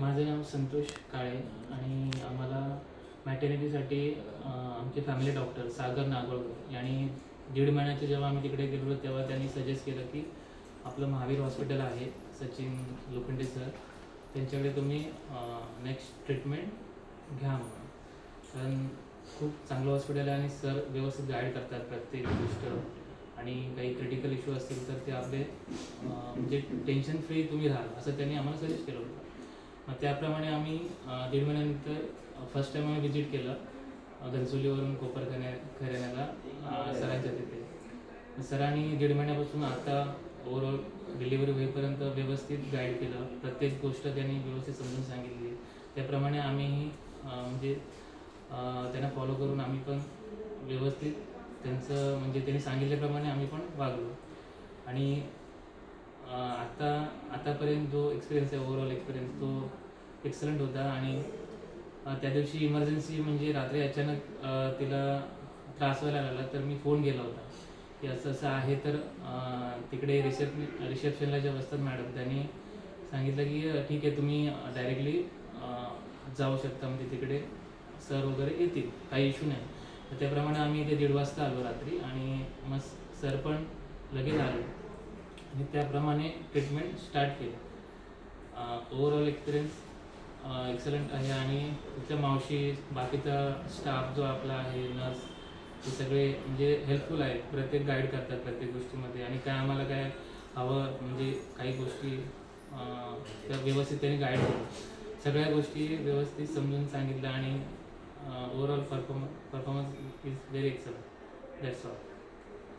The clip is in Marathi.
माझं नाव संतोष काळे आणि आम्हाला मॅटर्निटीसाठी आमचे फॅमिली डॉक्टर सागर नागोळकर यांनी 1.5 महिन्याचे जेव्हा आम्ही तिकडे गेलो तेव्हा त्यांनी सजेस्ट केलं की आपलं महावीर हॉस्पिटल आहे, सचिन लोखंडे सर, त्यांच्याकडे तुम्ही नेक्स्ट ट्रीटमेंट घ्या म्हणून. कारण खूप चांगलं हॉस्पिटल आहे आणि सर व्यवस्थित गाईड करतात प्रत्येक गोष्ट, आणि काही क्रिटिकल इश्यू असतील तर ते आपले म्हणजे टेन्शन फ्री तुम्ही राहाल असं त्यांनी आम्हाला सजेस्ट केलं होतं. मग त्याप्रमाणे आम्ही 1.5 महिन्यानंतर फर्स्ट टाईम आम्ही विजिट केलं घनसोलीवरून कोपरखऱ्याला सरांच्या तिथे. सरांनी 1.5 महिन्यापासून आता ओव्हरऑल डिलिव्हरी होईपर्यंत व्यवस्थित गाईड केलं, प्रत्येक गोष्ट त्यांनी व्यवस्थित समजून सांगितली. त्याप्रमाणे आम्ही म्हणजे त्यांना फॉलो करून आम्ही पण व्यवस्थित त्यांचं म्हणजे त्यांनी सांगितल्याप्रमाणे आम्ही पण वागलो. आणि आतापर्यंत जो एक्सपिरियन्स आहे, ओव्हरऑल एक्सपिरियन्स तो एक्सलंट होता. आणि त्या दिवशी इमर्जन्सी म्हणजे रात्री अचानक तिला त्रास व्हायला लागला, तर मी फोन केला होता की असं असं आहे. तर तिकडे रिसेप्शनला ज्या बसतात मॅडम, त्यांनी सांगितलं की ठीक आहे, तुम्ही डायरेक्टली जाऊ शकता, म्हणजे तिकडे सर वगैरे येतील, काही इश्यू नाही. तर त्याप्रमाणे आम्ही इथे 1:30 वाजता आलो रात्री, आणि मग सर पण लगेच आले आणि त्याप्रमाणे ट्रीटमेंट स्टार्ट केलं. ओव्हरऑल एक्सपिरियन्स एक्सलंट आहे. आणि तिथल्या मावशी, बाकीचा स्टाफ जो आपला आहे, नर्स, ते सगळे म्हणजे हेल्पफुल आहेत, प्रत्येक गाईड करतात प्रत्येक गोष्टीमध्ये. आणि काय आम्हाला काय हवं म्हणजे काही गोष्टी त्या व्यवस्थित त्यांनी गाईड केलं, सगळ्या गोष्टी व्यवस्थित समजून सांगितल्या. आणि overall performance is very excellent. That's all.